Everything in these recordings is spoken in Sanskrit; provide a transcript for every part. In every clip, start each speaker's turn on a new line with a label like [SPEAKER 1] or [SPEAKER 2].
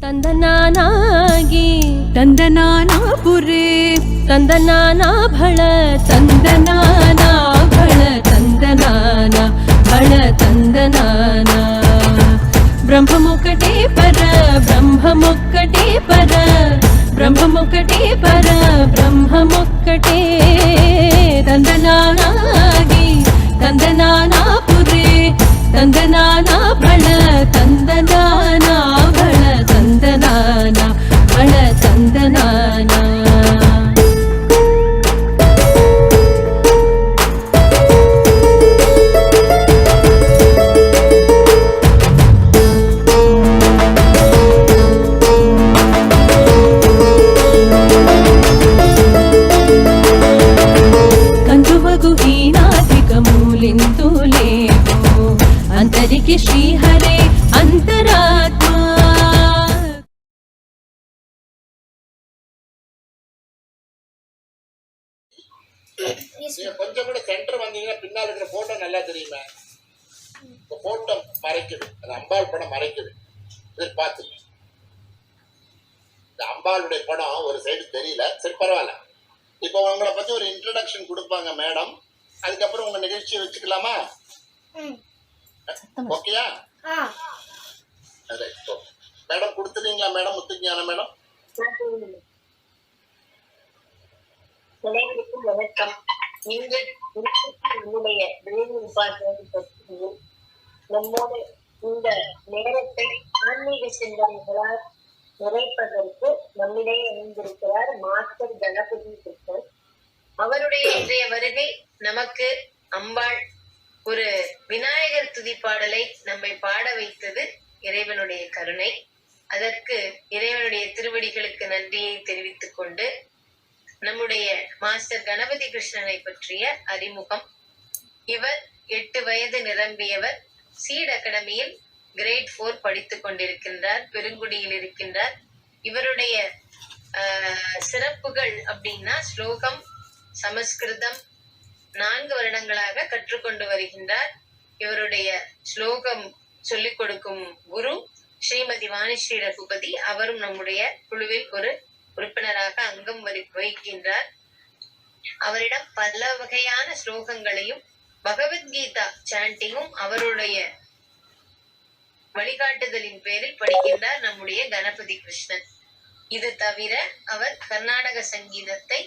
[SPEAKER 1] ತಂದನಾನಾಗಿ
[SPEAKER 2] ತಂದನಾನಾಪುರೇ
[SPEAKER 1] ತಂದನಾನಾ ಭಳ
[SPEAKER 2] ತಂದನಾನಾ ಭಳ
[SPEAKER 1] ತಂದನಾನ ಭಳ ತಂದನಾನ ಬ್ರಹ್ಮಮೊಕ್ಕಟೇ ಪರ ಬ್ರಹ್ಮಮೊಕ್ಕಟೇ ಪರ ಬ್ರಹ್ಮಮೊಕ್ಕಟೇ ಪರ ಬ್ರಹ್ಮಮೊಕ್ಕಟೇ ತಂದನಾನಾಗಿ ತಂದನಾನಾಪುರೇ ತಂದನಾನಾ ಭಳ ತಂದನಾನಾ ಭಳ ತಂದನಾನ ಭಳ ತಂದನಾನ अंतरिके श्रीहरे अंतरात्मा
[SPEAKER 3] கொஞ்சம் கூட சென்டர் வந்தீங்கன்னா பின்னால இருக்கிற போட்டோ நல்லா தெரியுமே. இந்த போட்டோ மறைக்குது, அது அம்பாள் படம் மறைக்குது. இது பார்த்துங்க, இந்த அம்பாளுடைய படம் ஒரு சைடு தெரியல. சரி பரவாயில்ல, இப்போ உங்களை பத்தி ஒரு இன்ட்ரடக்ஷன் கொடுப்பாங்க மேடம். அதுக்கப்புறம் உங்க நிகழ்ச்சியை வச்சுக்கலாமா? ஓகேயா? மேடம் கொடுத்துட்டீங்களா? Madam Muthugnana madam.
[SPEAKER 4] வணக்கம். நம்முடைய நம்மோடு இந்த நேரத்தை ஆன்மீக சிந்தனைகளால் நிறைப்பதற்கு நம்மிடையே இணைந்திருக்கிறார் மாஸ்டர் கணபதி கிருஷ்ணன். அவருடைய இன்றைய வருகை நமக்கு அம்பாள் ஒரு விநாயகர் துதி பாடலை நம்மை பாட வைத்தது இறைவனுடைய கருணை. அதற்கு இறைவனுடைய திருவடிகளுக்கு நன்றியை தெரிவித்துக் கொண்டு நம்முடைய மாஸ்டர் கணபதி கிருஷ்ணனை பற்றிய அறிமுகம். இவர் 8 வயது நிரம்பியவர். சீட் அகாடமியில் கிரேட் 4 படித்துக் கொண்டிருக்கின்றார். பெருங்குடியில் இருக்கின்றார். இவருடைய சிறப்புகள் அப்படின்னா ஸ்லோகம், சமஸ்கிருதம் 4 வருடங்களாக கற்றுக்கொண்டு வருகின்றார். இவருடைய ஸ்லோகம் சொல்லிக் கொடுக்கும் குரு ஸ்ரீமதி வாணிஸ்ரீ ரகுபதி. அவரும் நம்முடைய குழுவில் ஒரு உறுப்பினராக அங்கம் வகிக்கின்றார். அவரிடம் பல வகையான ஸ்லோகங்களையும் பகவத்கீதா சாண்டிங்கும் அவருடைய வழிகாட்டுதலின் பேரில் படிக்கின்றார் நம்முடைய கணபதி கிருஷ்ணன். இது தவிர அவர் கர்நாடக சங்கீதத்தை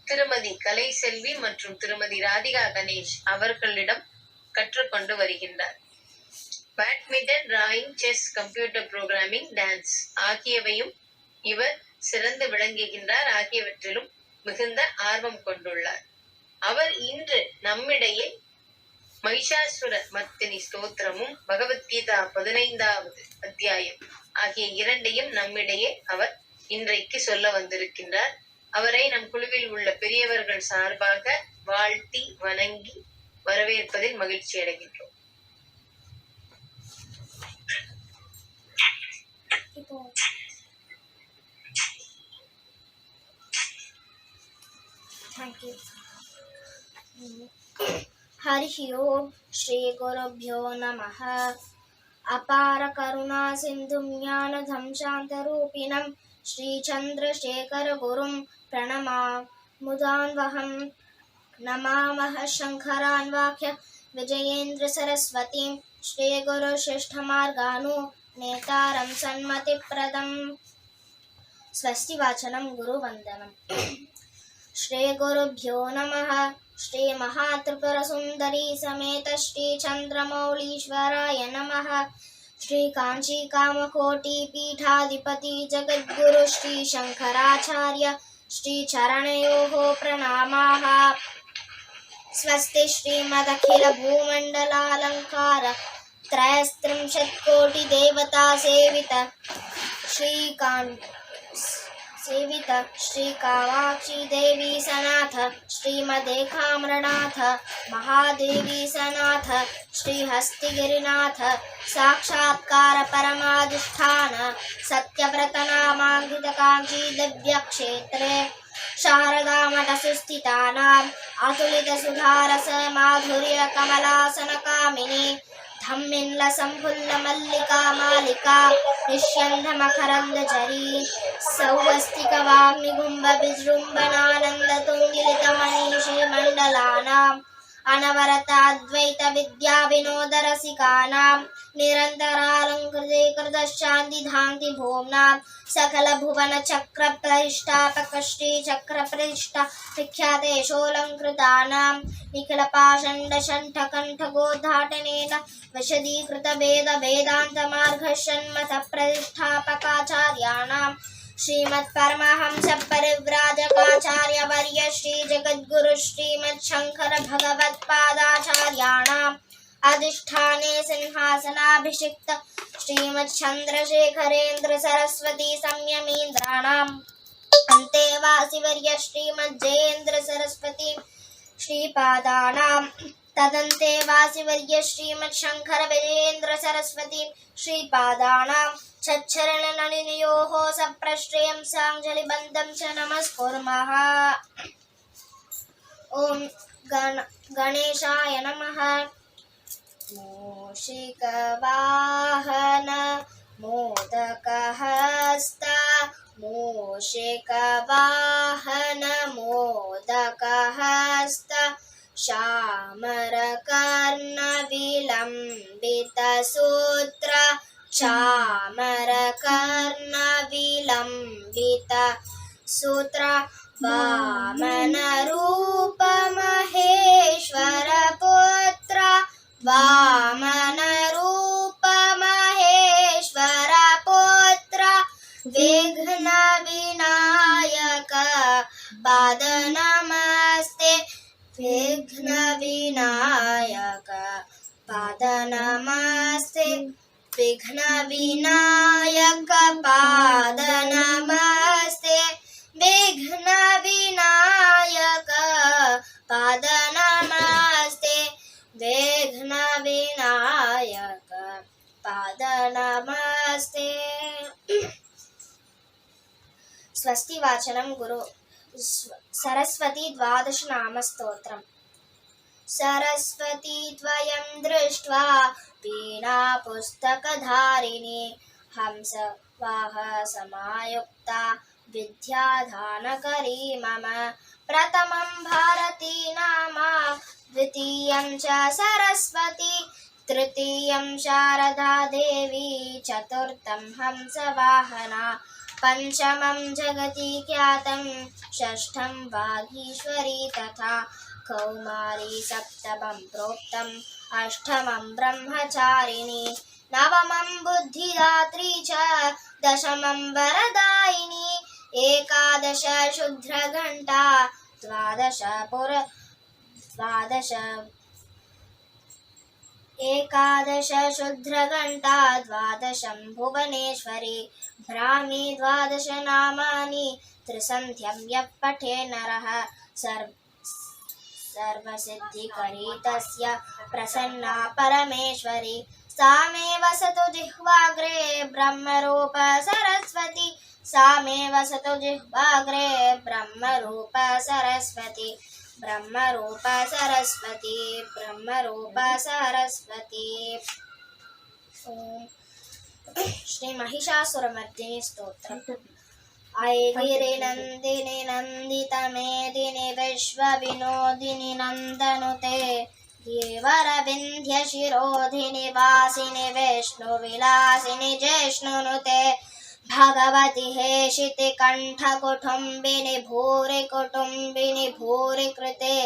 [SPEAKER 4] திருமதி கலை செல்வி மற்றும் திருமதி ராதிகா கணேஷ் அவர்களிடம் கற்றுக்கொண்டு வருகின்றார். Badminton, drawing, chess, computer programming, dance ஆகியவையும் இவர் சிறந்து விளங்குகின்றார். ஆகியவற்றிலும் மிகுந்த ஆர்வம் கொண்டுள்ளார். அவர் இன்று நம்மிடையே மகிஷாசுர மர்த்தினி ஸ்தோத்திரமும் பகவத்கீதா 15வது அத்தியாயம் ஆகிய 2ஐயும் நம்மிடையே அவர் இன்றைக்கு சொல்ல வந்திருக்கின்றார். அவரை நம் குழுவில் உள்ள பெரியவர்கள் சார்பாக வாழ்த்தி வணங்கி வரவேற்பதில் மகிழ்ச்சி அடைகின்றோம்.
[SPEAKER 5] हरिः ओम् श्री गुरुभ्यो नमः। अपार करुणा सिन्धुं ज्ञानधं शान्तरूपिणं श्रीचन्द्रशेखर गुरुं प्रणमामुदान्वहं। नमामः शङ्करान्वाख्य विजयेन्द्र सरस्वतीं श्रीगुरुशिष्टमार्गानु नेतारं सन्मतिप्रदम्। स्वस्ति वाचनं गुरुवन्दनम्। श्री गुरुभ्यो नमः। श्री महात्रिपुरसुन्दरी समेत श्री चन्द्रमौलीश्वराय नमः। श्री कांची कामकोटि पीठाधिपति जगद्गुरु श्री शंकराचार्य श्री चरणयोः प्रणामाः। स्वस्ति श्रीमदखिल भूमण्डलालङ्कार त्रयस्त्रिंशत्कोटि देवता सेवित श्री कामाक्षी देवी सनाथ श्रीमदेकाम्रनाथ महादेवी सनाथ श्री हस्तिगिरिनाथ साक्षात्कार परमाधिष्ठान सत्यव्रत नामांकित कांची दिव्य क्षेत्रे शारदा मठ सुस्थितानां अतुलित सुधारस माधुर्य कमलासन कामिनी धम्मिन्ल संफुल्ल मल्लिका मालिका निष्यन्द मकरन्द जरी सौवस्तिक वाग्निगुम्ब विजृम्भणानन्द तुङ्गिलित मनीषी मण्डलानाम् अनवरत अद्वैत विद्या विनोद रसिकानां निरन्तरालङ्कृतीकृत शान्तिधान्ति भूम्नां सकल भुवन चक्र प्रतिष्ठापक श्री चक्र प्रतिष्ठा विख्यातेशोऽलङ्कृतानां निखिल पाषण्ड शण्ठ कण्ठ गोद्घाटनेन वशदीकृत वेद वेदान्त मार्ग षण्मथ प्रतिष्ठापकाचार्याणां श्रीमत् परमहंस परिव्राजकाचार्य वर्य श्री जगद्गुरु श्रीमत् शंकर भगवत्पादाचार्याणाम् अधिष्ठाने सिंहासनाभिषिक्त श्रीमत् चन्द्रशेखरेन्द्र सरस्वती संयमीन्द्राणाम् अन्तेवासि वर्य श्रीमत् जयेन्द्र सरस्वती श्रीपादानाम् तदन्तेवासि वर्य श्रीमत् शंकर विजयेन्द्र सरस्वती श्रीपादानाम् चरणनलिनयोः सप्रश्रयं साङ्जलिबन्धं च नमस्कुर्मः। ॐ गणेशाय नमः। मूषिकवाहन मोदकहस्त मूषिकवाहन मोदकहस्त चामरकर्णविलम्बितसूत्र चामरकर्णविलम्बित सूत्र वामनरूप महेश्वर पुत्र वामनरूप महेश्वर पुत्र विघ्न विनायक पाद नमस्ते विघ्न विनायक पाद नमस्ते विघ्न विनायक पाद नमस्ते विघ्न विनायक पाद नमस्ते विघ्न विनायक पाद नमस्ते। स्वस्ति वाचनं गुरु सरस्वती द्वादश नाम स्तोत्रम्। सरस्वती त्वयं दृष्ट्वा वीणा पुस्तकधारिणी हंसवाह समायुक्ता विद्याधानकरी मम प्रथमं भारती नाम द्वितीयं च सरस्वती तृतीयं शारदा देवी चतुर्थं हंसवाहना पंचमं जगति ख्यातं षष्ठं वागीश्वरी तथा कौमारी सप्तमं प्रोक्तम् अष्टमं ब्रह्मचारिणी नवमं बुद्धिदात्री च दशमं वरदायिनी एकादश शुद्रघण्टा एकादश शुद्रघण्टा द्वादशं भुवनेश्वरी ब्राह्मी द्वादश नामानि त्रिसन्ध्यं यः पठे नरः सर्वसिद्धिकरी तस्य प्रसन्ना परमेश्वरी सा मे वसतु जिह्वाग्रे ब्रह्मरूप सरस्वती सा मे वसतु जिह्वाग्रे ब्रह्मरूप सरस्वती ब्रह्मरूप सरस्वती ब्रह्मरूप सरस्वती। श्री महिषासुरमर्दिनी स्तोत्रम्। ऐगिरिनन्दिनि नन्दितमेदिनि विश्वविनोदिनि नन्दनुते गिरिवरविन्ध्यशिरोधिनि वासिनि विष्णुविलासिनि जिष्णुनुते भगवति हेशिति कण्ठकुटुम्बिनि भूरि कुटुम्बिनि भूरि कृते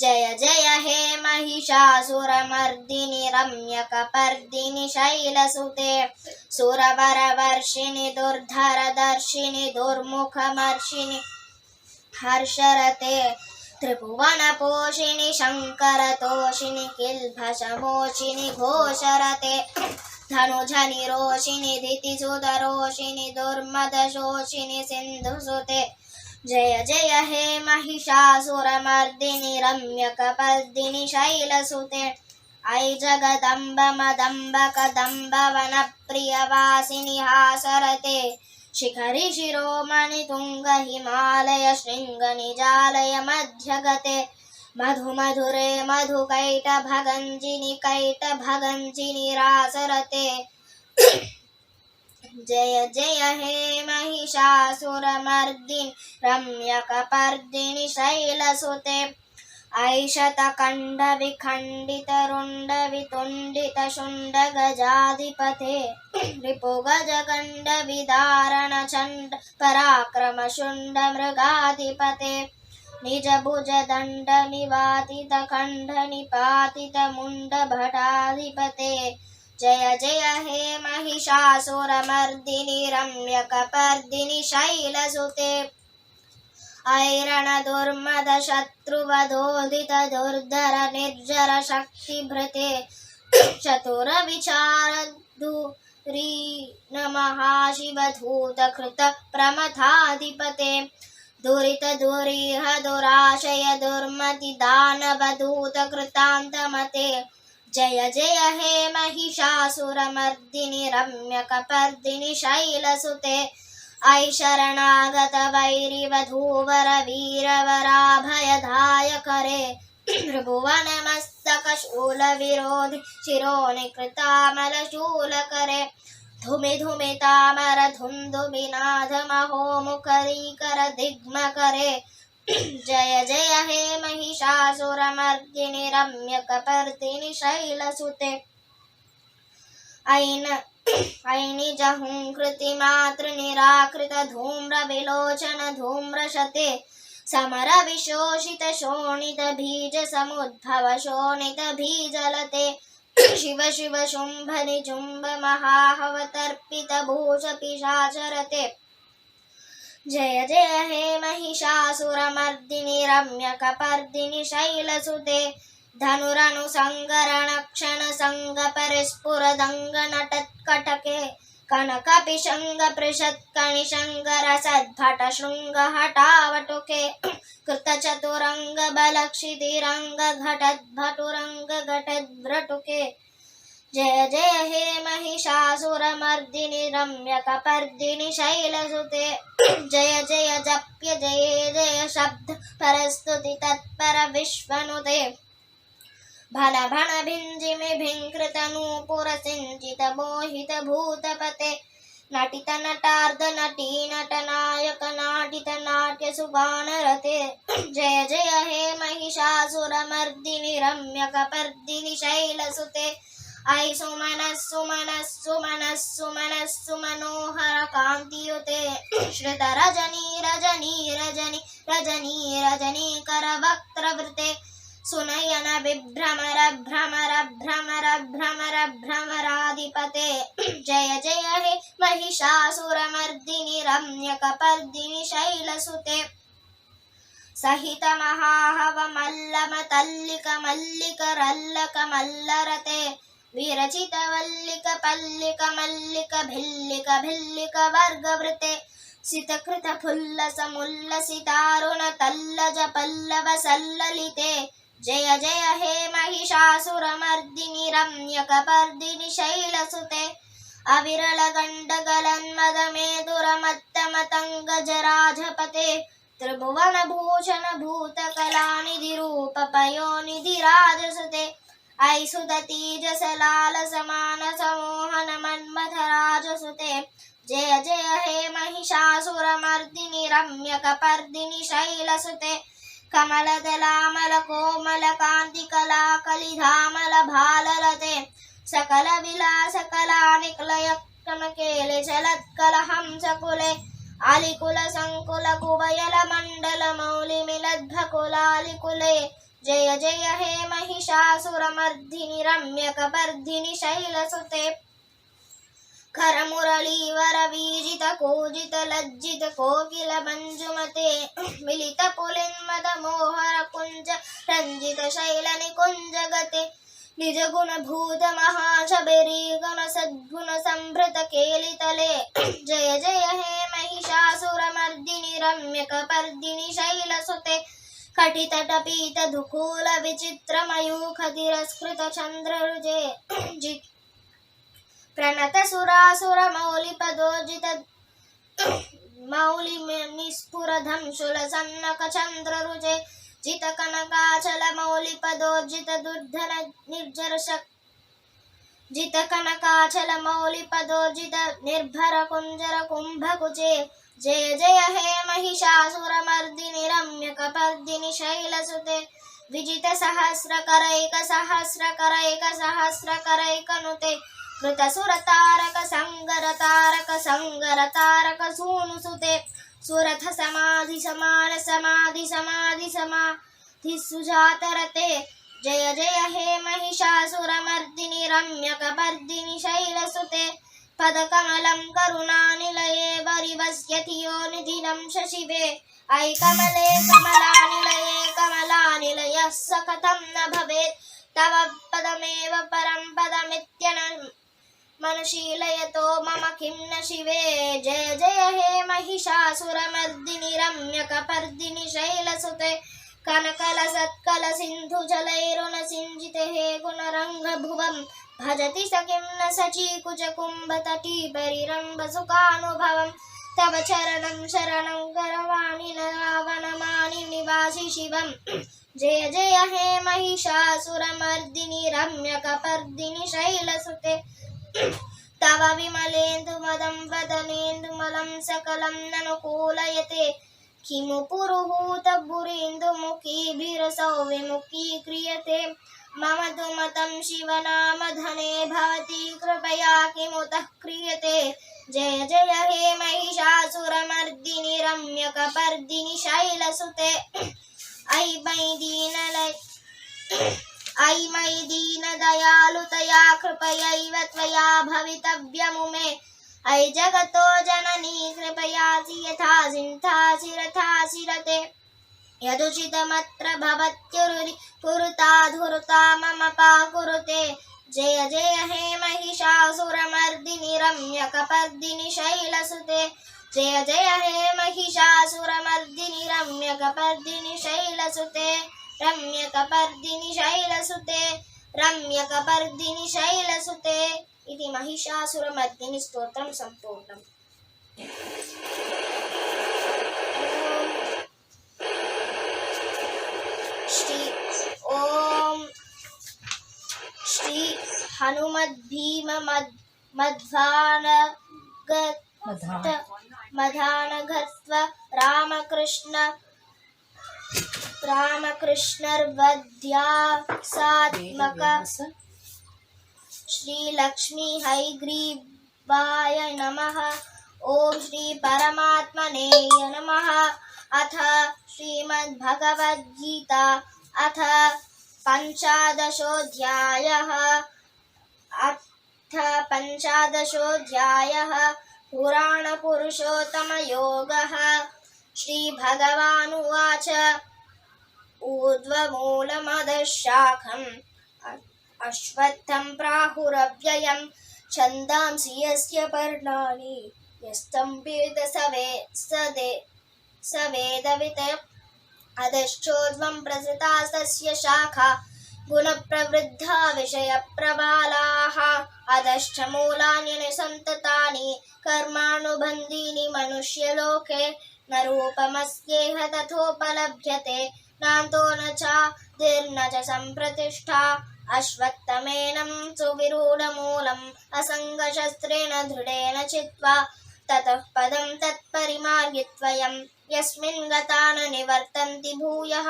[SPEAKER 5] जय जय हे महिषासुरमर्दिनि रम्यकपर्दिनि शैलसुते सुरवरवर्षिणि दुर्धरदर्शिनि दुर्मुखमर्षिणि हर्षरते त्रिभुवनपोषिणि शङ्करतोषिणि किल्भषमोषिणि घोषरते धनुजनि रोषिणि धितिसुतरोषिणि दुर्मदशोषिणि सिन्धुसुते जय जय हे महिषासुरमर्दिनि रम्यकपर्दिनि शैलसुते ऐ जगदम्ब मदम्ब कदम्ब वनप्रियवासिनि हासरते शिखरि शिरोमणि तुङ्ग हिमालय शृङ्ग निजालय मध्यगते मधुमधुरे मधुकैटभगञ्जिनि कैटभगञ्जिनि रासरते जय जय हे महिषासुरमर्दिनि रम्यकपर्दिनि शैलसुते ऐशतखण्डविखण्डितरुण्डवितुण्डितशुण्डगजाधिपते रिपुगजगण्डविदारणचण्ड पराक्रमशुण्डमृगाधिपते निजभुजदण्डनिवातितखण्डनिपातितमुण्डभटाधिपते जय जय हे महिषासुरमर्दिनि रम्यकपर्दिनि शैलसुते ऐरणदुर्मद शत्रुवधोदित दुर्धर निर्जर शक्तिभृते चतुरविचारधुरीन महाशिवधूतकृत प्रमथाधिपते दुरित दुरीह दुराशय दुर्मति दानवधूत कृतान्तमते जय जय हे महिषासुरमर्दिनि रम्यकपर्दिनि शैलसुते ऐशरणागत वैरिवधूवर वीरवराभयदायकरे त्रिभुवनमस्तकशूलविरोधि शिरोनिकृतामलशूलकरे धुमि धुमि तामर धुन्दुभिनादमहोमुखरीकर दिग्मकरे जय जय हे महिषासुरमर्दिनि रम्यकपर्दिनि शैलसुते ऐनिजहुंकृतिमातृनिराकृत धूम्रविलोचन धूम्रशते समर विशोषित शोणित बीज समुद्भव शोणित बीजलते शिव शिव शुंभ निजुंब महाहवतर्पित भूष पिशाचरते जय जय हे महिषासुरमर्दिनि रम्यकपर्दिनि शैलसुते धनुरनुसंगरणक्षण संग परिस्फुरदंग नटत्कटके कनकपिशंग पृषत्कनिशंग रसद्भट शृंग हटावटुके कृतचतुरंग बलक्षितिरंग घटद्भटुरंग घटद्भ्रटुके जय जय हे महिषासुरमर्दिनि रम्यकपर्दिनि शैलसुते जय जय जप्य जय जय शब्द परस्तुति तत्पर विश्वनुते भन भन भिञ्जिमि भिङ्कृत नूपुर सिञ्चित मोहित भूतपते नटित नटार्ध नटी नटनायक नाटित नाट्य सुगानरते जय जय हे महिषासुरमर्दिनि रम्यकपर्दिनि शैलसुते ऐ सुमनः सुमनः सुमनः सुमनः सुमनोहर कान्तियुते श्रित रजनी रजनी रजनी रजनी रजनीकर वक्त्रवृते सुनयन विभ्रमर भ्रमर भ्रमर भ्रमर भ्रमराधिपते जय जय हे महिषासुरमर्दिनि रम्यकपर्दिनि शैलसुते सहित महाहव मल्लम तल्लिक मल्लिक रल्लक मल्लरते विरचित वल्लिक पल्लिक मल्लिक भिल्लिक भिल्लिक वर्गवृते सितकृत फुल्लस मुल्लसितारुण तल्लज पल्लव सल्ललिते जय जय हे महिषासुरमर्दिनि रम्यकपर्दिनि शैलसुते अविरल गण्डगलन्मद मेदुरमत्तमतङ्गजराजपते त्रिभुवन भूषण भूतकलानिधिरूप पयोनिधिराजसुते ऐ सुदतीजसलाल समान समोहन मन्मथराजसुते जय जय हे महिषासुरमर्दिनि रम्यकपर्दिनि शैलसुते कमलदलामल कोमल कान्तिकला कलिधामल भाललते सकल विलास कलानिक्लय क्रमकेले चलत्कलहंसकुले आलिकुल संकुल कुवयल मंडल मौलि मिलद्भकुलालिकुले जय जय हे महिषासुरमर्दिनि रम्यकपर्दिनि शैलसुते खरमुरलीवर वीजित कूजित लज्जित कोकिल मंजुमते मिलित पुलिन्मद मोहर कुंज रंजित शैल निकुंजगते निज गुण भूत महाशबरी गुण सद्गुण संभृत केलितले जय जय हे महिषासुरमर्दिनि रम्यकपर्दिनि शैलसुते कटितटपीत दुकूल विचित्र मयूख तिरस्कृत चंद्ररुजे प्रणत सुरासुर मौलि पदोजित मौलि निस्फुर धंशुल सन्नक चंद्ररुजे जित कनकाचल मौलिपदोर्जित दुर्धर निर्जरशक् जित कनकाचल मौलिपदोर्जित निर्भर कुंजर कुंभकुचे जय जय हे महिषासुरमर्दिनि रम्यकपर्दिनि शैलसुते विजित सहस्रकरैक सहस्रकरैकनुते कृतसुरतारक संगर तारक सूनुसुते सुरथ समाधि समाधि सुजातरते जय जय हे महिषासुरमर्दिनि रम्यकपर्दिनि शैलसुते पदकमलं करुणानिलये वरिवस्यति योनिधिनं शशिवे ऐ कमले कमलानिलयः स कथं न भवेत् तव पदमेव परं पदमित्यनुशीलयतो मम किं न शिवे जय जय हे महिषासुरमर्दिनि रम्यकपर्दिनि शैलसुते कनकलसत्कल सिन्धुजलैरुणसिञ्जिते हे गुणरङ्गभुवं भजति स किं न सचीकुचकुम्भतटी परिरम्भसुखानुभवं तव चरणं शरणं करवाणि न रावणमानि निवासि शिवं जय जय हे महिषासुरमर्दिनि रम्यकपर्दिनि शैलसुते तव विमलेन्दुमदं वदनेन्दुमलं सकलं ननुकूलयते किमु पुरुहूतभुरेन्दुमुखीभिरसौ विमुखीक्रियते मम तु मतं शिवनामधने भवति कृपया किमुतः क्रियते जय जय हे महिषासुरमर्दिनि रम्यकपर्दिनि शैलसुते ऐ मयि दीनदयालुतया कृपयैव त्वया भवितव्यमुमे ऐ जगतो जननी कृपयासि यथा सिन्थासि रथासिरते यदुचितमत्र भवत्युरुरि पुरुता मम पाकुरुते जय जय हे महिषासुरमर्दिनि रम्यकपर्दिनि शैलसुते जय जय हे महिषासुरमर्दिनि रम्यकपर्दिनि शैलसुते रम्यकपर्दिनि शैलसुते इति महिषासुरमर्दिनि स्तोत्रं सम्पूर्णम्। श्री हनुमद्भीम मधानघत्व रामकृष्णर्वध्यासात्मक श्री लक्ष्मी हयग्रीवाय नमः। ओम श्री परमात्मने नमः। अथ श्रीमद्भगवद्गीता अथ पंचादशोऽध्यायः पुराणपुरुषोत्तमयोगः। श्रीभगवानुवाच ऊर्ध्वमूलमधःशाखम् अश्वत्थं प्राहुरव्ययं छन्दांसि यस्य पर्णानि यस्तं वेद स वेदवित् अधश्चोर्ध्वं प्रसृतास्तस्य शाखा गुणप्रवृद्धा विषयप्रबालाः अधश्च मूलान्यनुसन्ततानि कर्मानुबन्धीनि मनुष्यलोके न रूपमस्येह तथोपलभ्यते नान्तो न चादिर्न च सम्प्रतिष्ठा अश्वत्थमेनं सुविरूढमूलम् असङ्गशस्त्रेण दृढेन चित्वा ततः पदं तत्परिमार्गित्वयं यस्मिन् गता न निवर्तन्ति भूयः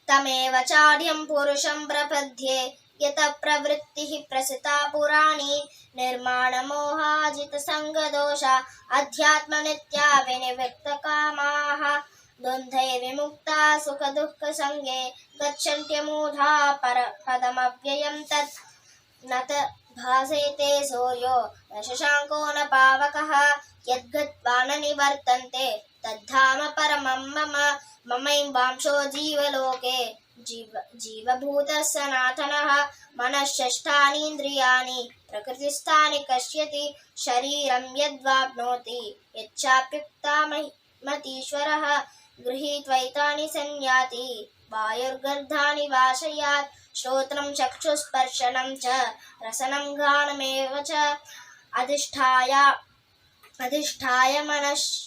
[SPEAKER 5] तमेव चार्यं पुरुषं प्रपद्ये यतः प्रवृत्तिः प्रसृता पुराणी निर्माणमोहाजितसङ्गदोषा अध्यात्मनित्या विनिवृत्तकामाः द्वन्द्वैर्विमुक्ता सुखदुःखसङ्गे गच्छन्त्यमूढा परपदमव्ययं तत् न भासेते सोयो न शशाङ्को न पावकः यद्गत्वा न निवर्तन्ते तद्धाम परमं मम ममैवांशो जीवलोके जीवभूतः सनातनः मनःषष्ठानीन्द्रियाणि प्रकृतिस्थानि कष्यति शरीरं यद्वाप्नोति यच्चाप्युक्तामतीश्वरः गृहीत्वैतानि संयाति वायुर्गर्धानि वाशयात् श्रोत्रं चक्षुस्पर्शनं च रसनं घ्राणमेव च अधिष्ठाय मनश्चायं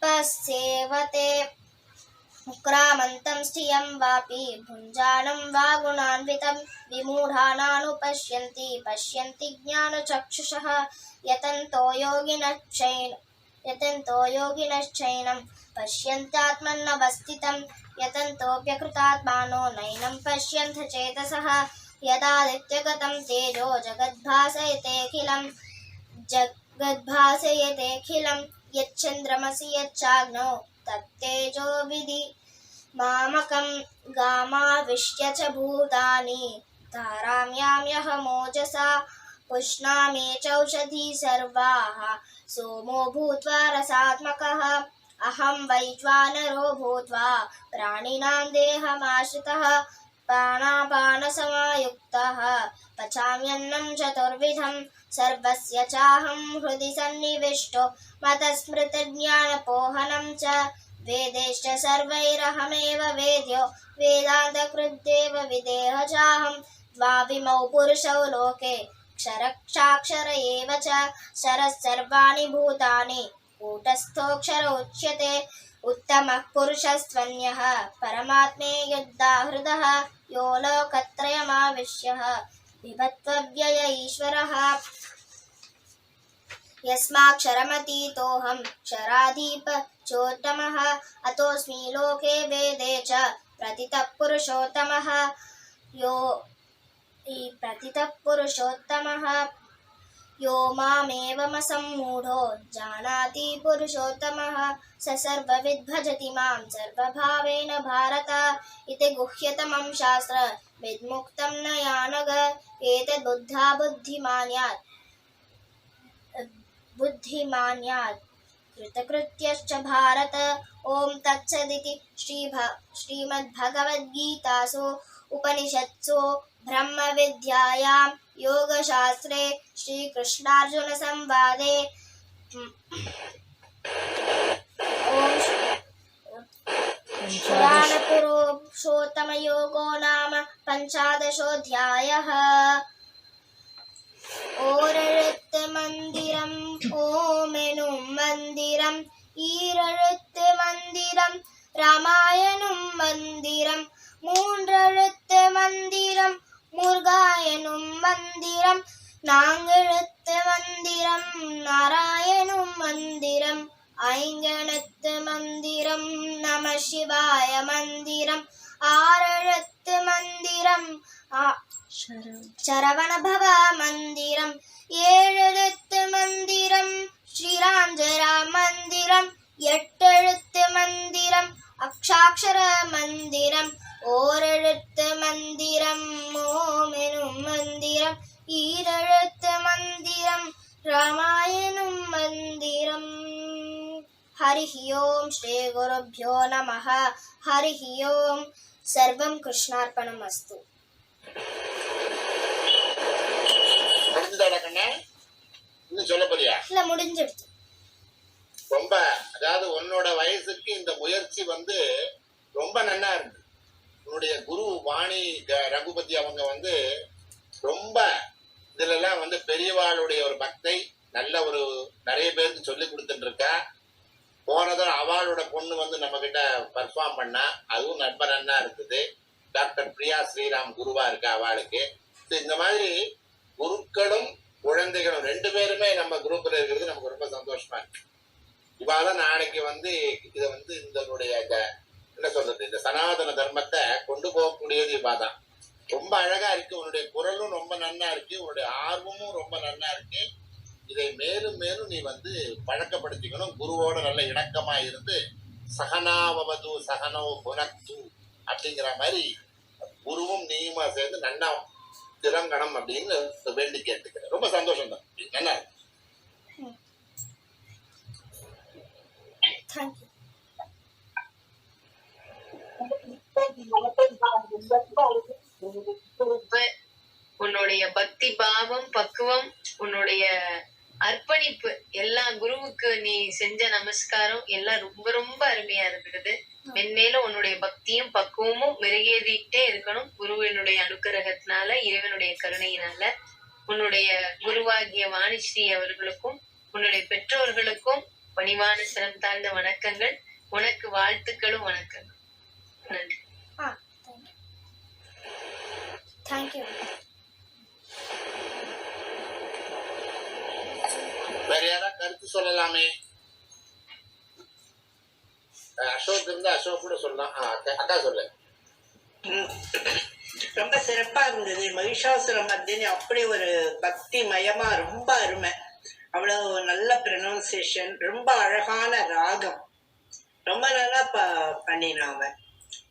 [SPEAKER 5] पस्येवते क्रामन्तं स्थियं वापि भुञ्जानं वा गुणान्वितं विमूढानानुपश्यन्ति पश्यन्ति ज्ञानचक्षुषः यतन्तो योगिनश्चैनं पश्यन्त्यात्मन्नवस्थितं यतन्तोऽप्यकृतात्मानो नैनं पश्यन्त चेतसः यदादित्यगतं तेजो जगद्भासयतेऽखिलं यच्चन्द्रमसि यच्चाग्नौ तत्तेजो विधि मामकं गामाविश्य च भूतानि धाराम्याम्यहमोजसा पुष्णामि चौषधी सर्वाः सोमो भूत्वा रसात्मकः अहं वैश्वानरो भूत्वा प्राणिनां देहमाश्रितः प्राणापानसमायुक्तः पचाम्यन्नं चतुर्विधं सर्वस्य चाहं हृदि सन्निविष्टो मतस्मृतज्ञानपोहनं च वेदैश्च सर्वैरहमेव वेद्यो वेदान्तकृद्देव विदेह चाहं द्वाविमौ पुरुषौ लोके क्षरक्षाक्षर एव च क्षरः सर्वाणि भूतानि कूटस्थोऽक्षर उच्यते उत्तमः पुरुषस्त्वन्यः परमात्मेयुद्धाहृदः यो लोकत्रयमाविश्यः बिभत्वव्यय ईश्वरः यस्माक्षरमतीतोऽहं क्षराधीप चोत्तमः अतोऽस्मि लोके वेदे च प्रतितः पुरुषोत्तमः यो मामेवमसम्मूढो जानाति पुरुषोत्तमः स सर्वविद् भजति मां सर्वभावेन भारत इति गुह्यतमं शास्त्र विद्मुक्तं न यानग एतद् बुद्धा बुद्धिमान्यात् कृतकृत्यश्च भारत ॐ तत्सदिति श्रीमद्भगवद्गीतासु उपनिषत्सु ब्रह्मविद्यायां योगशास्त्रे श्रीकृष्णार्जुनसंवादे पुराणपुरुषोत्तमयोगो नाम 15ोऽध्यायः ஓரெழுத்து மந்திரம் ஓமெனும் மந்திரம் ஈரெழுத்து மந்திரம் ராமாயணும் மந்திரம் மூன்றெழுத்து மந்திரம் முருகாயனும் மந்திரம் நான்கெழுத்து மந்திரம் நாராயணும் மந்திரம் ஐங்கெழுத்து மந்திரம் நம சிவாய மந்திரம் ஆறெழுத்து மந்திரம் சரவணபவ மந்திரம் ஏழெழுத்து மந்திரம் ஸ்ரீராஞ்சரா மந்திரம் எட்டெழுத்து மந்திரம் அக்ஷாட்சர மந்திரம் ஓரெழுத்து மந்திரம் ஓமெனும் மந்திரம் ஈரெழுத்து மந்திரம் ராமாயணும் மந்திரம் ஹரிஹி ஓம் ஸ்ரீ குருப்யோ நமஹ ஹரிஹி ஓம் சர்வம் கிருஷ்ணார்ப்பணம் அஸ்து.
[SPEAKER 3] இன்னும் சொல்ல போறியா?
[SPEAKER 5] இல்ல முடிஞ்சிடுச்சு.
[SPEAKER 3] ரொம்ப அதாவது உன்னோட வயசுக்கு இந்த முயற்சி ரொம்ப நன்னா இருக்கு. உன்னுடைய குரு வாணி ரகுபதி அவங்க ரொம்ப இதுல எல்லாம் பெரியவாளுடைய ஒரு பக்தை நல்ல ஒரு நிறைய பேருக்கு சொல்லி கொடுத்துட்டு இருக்கா. போனதும் அவளோட பொண்ணு நம்ம கிட்ட பர்ஃபார்ம் பண்ணா, அதுவும் ரொம்ப நன்னா இருக்குது. டாக்டர் பிரியா ஸ்ரீராம் குருவா இருக்கா அவளுக்கு. இந்த மாதிரி குருக்களும் குழந்தைகளும் ரெண்டு பேருமே நம்ம குரூப்ல இருக்கிறது நமக்கு ரொம்ப சந்தோஷமா இருக்கு. இவாதான் நாளைக்கு இதை இதனுடைய என்ன சொல்றது, இந்த சனாதன தர்மத்தை கொண்டு போகக்கூடியது இவாதான். ரொம்ப அழகா இருக்கு. உன்னுடைய குரலும் ரொம்ப நன்னா இருக்கு. உன்னுடைய ஆர்வமும் ரொம்ப நன்னா இருக்கு. இதை மேலும் மேலும் நீ பழக்கப்படுத்திக்கணும். குருவோட நல்ல இணக்கமா இருந்து சகனாவது சகனோ புனத்து அப்படிங்கிற மாதிரி குருவும் நீயுமா சேர்ந்து நன்னா திறங்கணும் அப்படின்னு வேண்டி கேட்டுக்கிறேன். ரொம்ப சந்தோஷம் தான். நல்லா இருக்கு.
[SPEAKER 4] உன்னுடைய பக்தி பாவம், பக்குவம், உன்னுடைய அர்ப்பணிப்பு எல்லாம் குருவுக்கு நீ செஞ்ச நமஸ்காரம் எல்லாம் ரொம்ப ரொம்ப அருமையா இருக்குது. மென்மேலும் உன்னுடைய பக்தியும் பக்குவமும் மெருகேறிட்டே இருக்கணும். குருவினுடைய அனுக்கிரகத்தினால, இறைவனுடைய கருணையினால உன்னுடைய குருவாகிய வாணிஸ்ரீ அவர்களுக்கும் உன்னுடைய பெற்றோர்களுக்கும் பணிவான சிரம் தாழ்ந்த வணக்கங்கள். உனக்கு வாழ்த்துக்களும் வணக்கங்கள். நன்றி.
[SPEAKER 5] தேங்க்யூ.
[SPEAKER 3] வேற யாராவது கருத்து சொல்லலாமே? அசோக் இருந்தா அசோக் கூட சொல்லலாம். அக்கா சொல்லு.
[SPEAKER 6] ரொம்ப சிறப்பா இருந்தது. மகிஷாசுர மர்தினி அப்படி ஒரு பக்தி மயமா ரொம்ப அருமை. அவ்வளவு நல்ல ப்ரொனவுன்சியேஷன், ரொம்ப அழகான ராகம், ரொம்ப நல்லா பண்ணினாங்க.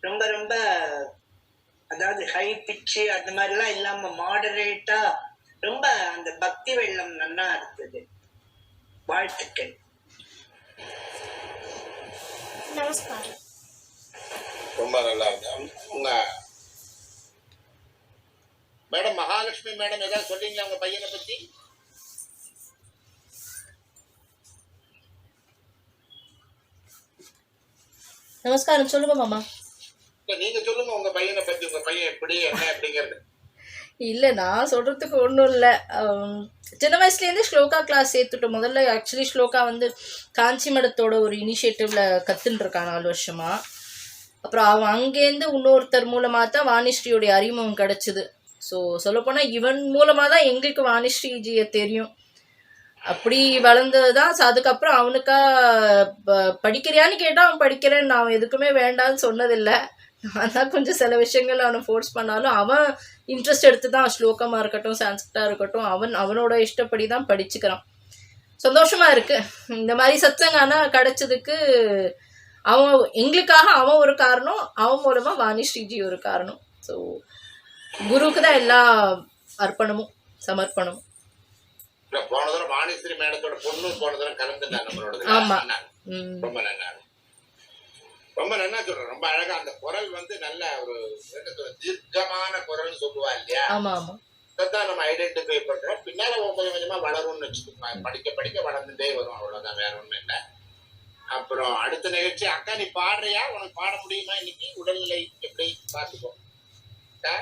[SPEAKER 6] ரொம்ப ரொம்ப அதாவது ஹை பிச்சு அது மாதிரிலாம் இல்லாம மாடரேட்டா ரொம்ப அந்த பக்தி வெள்ளம் நல்லா இருந்தது. வாழ்த்துக்கள்.
[SPEAKER 5] நமஸ்காரம்.
[SPEAKER 3] ரொம்ப நல்லா இருக்கு. உங்க மேடம் மகாலட்சுமி மேடம் ஏதாவது சொல்றீங்களா உங்க பையனை பத்தி?
[SPEAKER 7] நமஸ்காரம். சொல்லுங்க மாமா.
[SPEAKER 3] நீங்க சொல்லுங்க உங்க பையனை பத்தி. உங்க பையன் எப்படி என்ன அப்படிங்கிறது.
[SPEAKER 7] இல்லை, நான் சொல்கிறதுக்கு ஒன்றும் இல்லை. சின்ன வயசுலேருந்தே ஸ்லோகா கிளாஸ் சேர்த்துட்டோம். முதல்ல ஆக்சுவலி ஸ்லோகா வந்து காஞ்சி மடத்தோட ஒரு இனிஷியேட்டிவில் கற்றுன்ட்ருக்கான் 4 வருஷமாக. அப்புறம் அவன் அங்கேருந்து இன்னொருத்தர் மூலமாக தான் வாணிஸ்ரீயோடைய அறிமுகம் கிடச்சிது. ஸோ சொல்லப்போனால் இவன் மூலமாக தான் எங்களுக்கு வாணிஸ்ரீஜியை தெரியும். அப்படி வளர்ந்தது தான். அதுக்கப்புறம் அவனுக்கா படிக்கிறியான்னு கேட்டால் அவன் படிக்கிறேன்னு நான் எதுக்குமே வேண்டான்னு சொன்னதில்லை. நான் தான் கொஞ்சம் சில விஷயங்கள் அவனை ஃபோர்ஸ் பண்ணாலும் அவன் இன்ட்ரெஸ்ட் எடுத்து தான் ஸ்லோகமாக இருக்கட்டும் சான்ஸ்கிரிட்டாக இருக்கட்டும் அவனோட இஷ்டப்படி தான் படிச்சுக்கிறான். சந்தோஷமாக இருக்குது. இந்த மாதிரி சத்சங்கானா கிடச்சதுக்கு அவன் எங்களுக்காக அவன் ஒரு காரணம், அவன் மூலமாக வாணிஸ்ரீஜி ஒரு காரணம். ஸோ குருவுக்கு தான் எல்லா அர்ப்பணமும் சமர்ப்பணமும்.
[SPEAKER 3] போன தடவை வாணிஸ்ரீ மேடத்தோட பொண்ணு போன தடவை கலந்துட்டா நம்மளோட.
[SPEAKER 7] ஆமா.
[SPEAKER 3] ரொம்ப நல்லா ரொம்ப நல்லா சொல்றேன். ரொம்ப அழகா அந்த குரல் வந்து நல்ல ஒரு தீர்க்கமான குரல் சொல்லுவா இல்லையா?
[SPEAKER 7] ஆமா ஆமா.
[SPEAKER 3] அதான் நம்ம ஐடென்டிஃபை பண்றோம். பின்னால கொஞ்சம் கொஞ்சமா வளரும்னு வச்சுக்கோங்க. படிக்க படிக்க வளர்ந்துட்டே வரும். அவ்வளவுதான், வேற ஒண்ணும் இல்லை. அப்புறம் அடுத்த நிகழ்ச்சி அக்கா நீ பாடுறியா? உனக்கு பாட முடியுமா இன்னைக்கு? உடல்நிலை எப்படி பார்த்துக்கோ. அக்கா